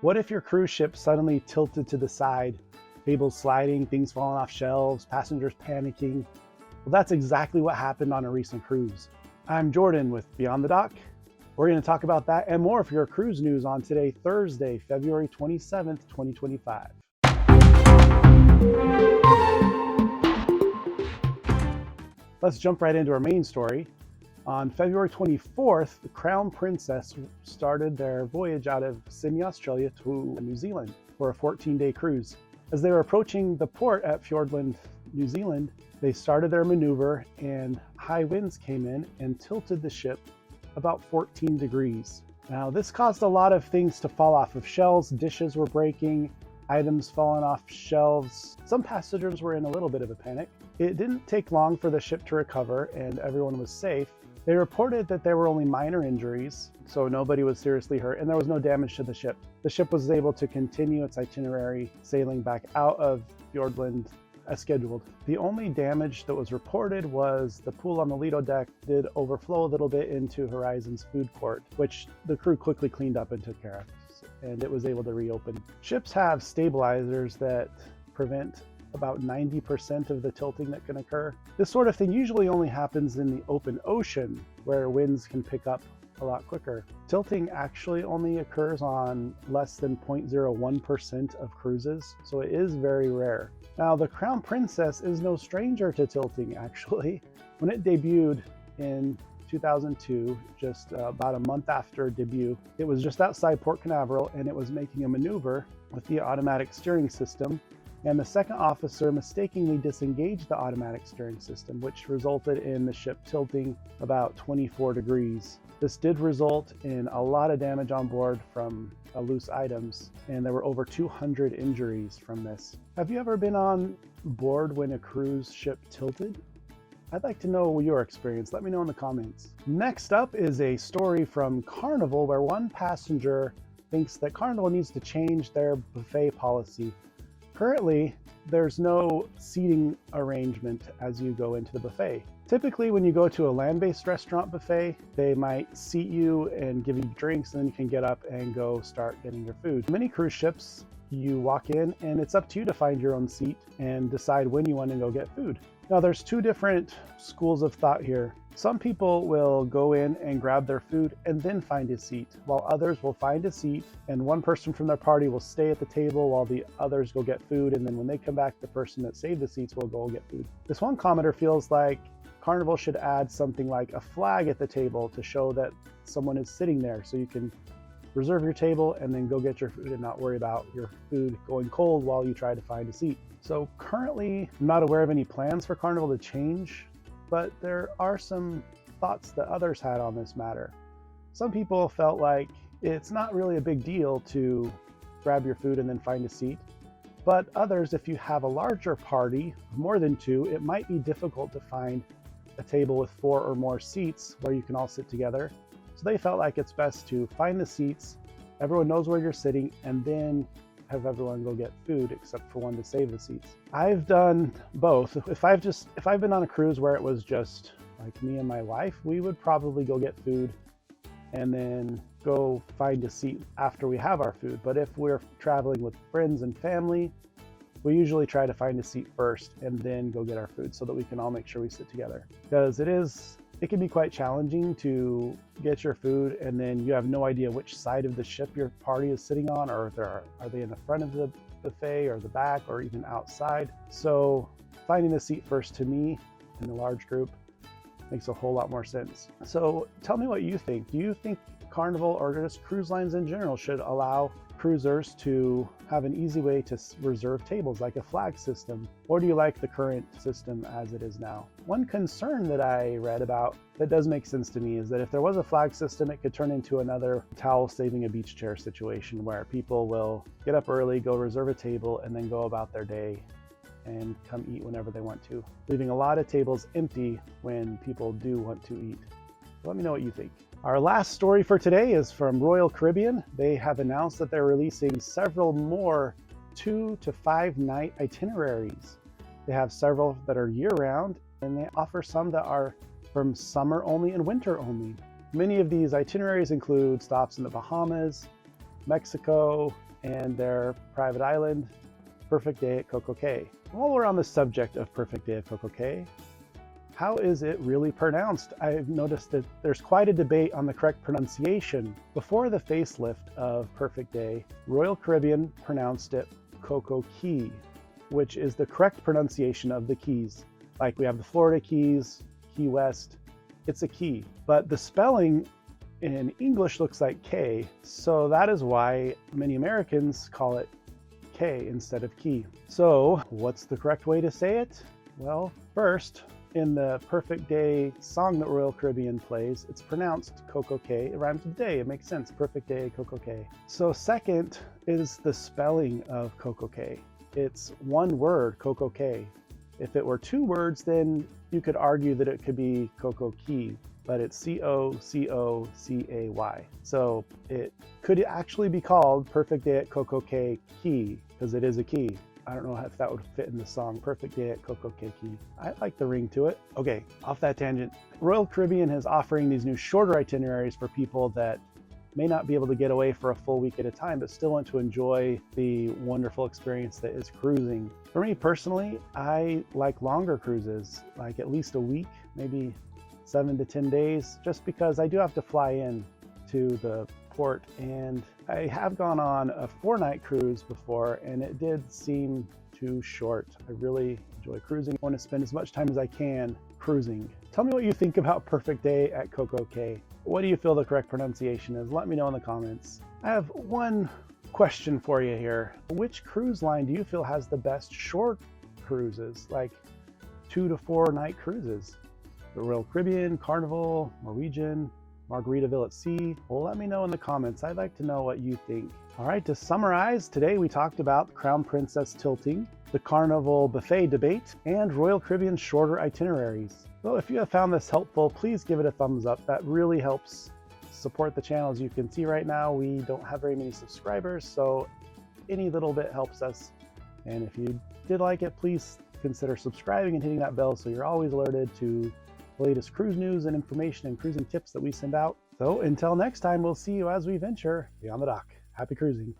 What if your cruise ship suddenly tilted to the side, tables sliding, things falling off shelves, passengers panicking? Well, that's exactly what happened on a recent cruise. I'm Jordan with Beyond the Dock. We're going to talk about that and more for your cruise news on today, Thursday, February 27th, 2025. Let's jump right into our main story. On February 24th, the Crown Princess started their voyage out of Sydney, Australia to New Zealand for a 14-day cruise. As they were approaching the port at Fiordland, New Zealand, they started their maneuver and high winds came in and tilted the ship about 14 degrees. Now, this caused a lot of things to fall off of shelves. Dishes were breaking, items falling off shelves. Some passengers were in a little bit of a panic. It didn't take long for the ship to recover and everyone was safe. They reported that there were only minor injuries, so nobody was seriously hurt, and there was no damage to the ship. The ship was able to continue its itinerary, sailing back out of Fiordland as scheduled. The only damage that was reported was the pool on the Lido deck did overflow a little bit into Horizon's food court, which the crew quickly cleaned up and took care of, and it was able to reopen. Ships have stabilizers that prevent about 90% of the tilting that can occur. This sort of thing usually only happens in the open ocean, where winds can pick up a lot quicker. Tilting actually only occurs on less than 0.01% of cruises, so it is very rare. Now, the Crown Princess is no stranger to tilting, actually. When it debuted in 2002, just about a month after debut, it was just outside Port Canaveral and it was making a maneuver with the automatic steering system, and the second officer mistakenly disengaged the automatic steering system, which resulted in the ship tilting about 24 degrees. This did result in a lot of damage on board from loose items, and there were over 200 injuries from this. Have you ever been on board when a cruise ship tilted? I'd like to know your experience. Let me know in the comments. Next up is a story from Carnival, where one passenger thinks that Carnival needs to change their buffet policy. Currently, there's no seating arrangement as you go into the buffet. Typically, when you go to a land-based restaurant buffet, they might seat you and give you drinks, and then you can get up and go start getting your food. Many cruise ships, you walk in and it's up to you to find your own seat and decide when you want to go get food. Now, there's two different schools of thought here. Some people will go in and grab their food and then find a seat, while others will find a seat and one person from their party will stay at the table while the others go get food, and then when they come back, the person that saved the seats will go get food. This one commenter feels like Carnival should add something like a flag at the table to show that someone is sitting there, so you can reserve your table and then go get your food and not worry about your food going cold while you try to find a seat. So currently, I'm not aware of any plans for Carnival to change, but there are some thoughts that others had on this matter. Some people felt like it's not really a big deal to grab your food and then find a seat, but others, if you have a larger party, more than two, it might be difficult to find a table with 4 or more seats where you can all sit together. So they felt like it's best to find the seats, everyone knows where you're sitting, and then have everyone go get food except for one to save the seats. I've done both. If I've been on a cruise where it was just like me and my wife, we would probably go get food and then go find a seat after we have our food. But if we're traveling with friends and family, we usually try to find a seat first and then go get our food so that we can all make sure we sit together. Because it can be quite challenging to get your food and then you have no idea which side of the ship your party is sitting on, or are they in the front of the buffet or the back or even outside. So finding a seat first, to me, in a large group, makes a whole lot more sense. So tell me what you think. Do you think Carnival or just cruise lines in general should allow cruisers to have an easy way to reserve tables, like a flag system? Or do you like the current system as it is now? One concern that I read about that does make sense to me is that if there was a flag system, it could turn into another towel saving a beach chair situation, where people will get up early, go reserve a table, and then go about their day and come eat whenever they want to, leaving a lot of tables empty when people do want to eat. Let me know what you think. Our last story for today is from Royal Caribbean. They have announced that they're releasing several more 2 to 5 night itineraries. They have several that are year-round, and they offer some that are from summer only and winter only. Many of these itineraries include stops in the Bahamas, Mexico, and their private island, Perfect Day at Coco Cay. While we're on the subject of Perfect Day at Coco Cay, how is it really pronounced? I've noticed that there's quite a debate on the correct pronunciation. Before the facelift of Perfect Day, Royal Caribbean pronounced it Coco Key, which is the correct pronunciation of the Keys. Like we have the Florida Keys, Key West, it's a key. But the spelling in English looks like K, so that is why many Americans call it K instead of key. So what's the correct way to say it? Well, first, in the Perfect Day song that Royal Caribbean plays, it's pronounced Coco Cay. It rhymes with day. It makes sense. Perfect Day, Coco Cay. So second is the spelling of Coco Cay. It's one word, Coco Cay. If it were two words, then you could argue that it could be Coco Key, but it's C-O-C-O-C-A-Y. So it could actually be called Perfect Day at Coco Cay Key, because it is a key. I don't know if that would fit in the song, Perfect Day at Coco Cay Key. I like the ring to it. Okay, off that tangent. Royal Caribbean is offering these new shorter itineraries for people that may not be able to get away for a full week at a time, but still want to enjoy the wonderful experience that is cruising. For me personally, I like longer cruises, like at least a week, maybe 7 to 10 days, just because I do have to fly in to the port, and I have gone on a 4-night cruise before and it did seem too short. I really enjoy cruising. I want to spend as much time as I can cruising. Tell me what you think about Perfect Day at Coco Cay. What do you feel the correct pronunciation is? Let me know in the comments. I have one question for you here. Which cruise line do you feel has the best short cruises, like 2 to 4 night cruises? The Royal Caribbean, Carnival, Norwegian, Margaritaville at Sea? Well, let me know in the comments. I'd like to know what you think. All right, to summarize, today we talked about Crown Princess tilting, the Carnival buffet debate, and Royal Caribbean shorter itineraries. So if you have found this helpful, please give it a thumbs up. That really helps support the channel. As you can see right now, we don't have very many subscribers, so any little bit helps us. And if you did like it, please consider subscribing and hitting that bell so you're always alerted to the latest cruise news and information and cruising tips that we send out. So until next time, we'll see you as we venture beyond the dock. Happy cruising.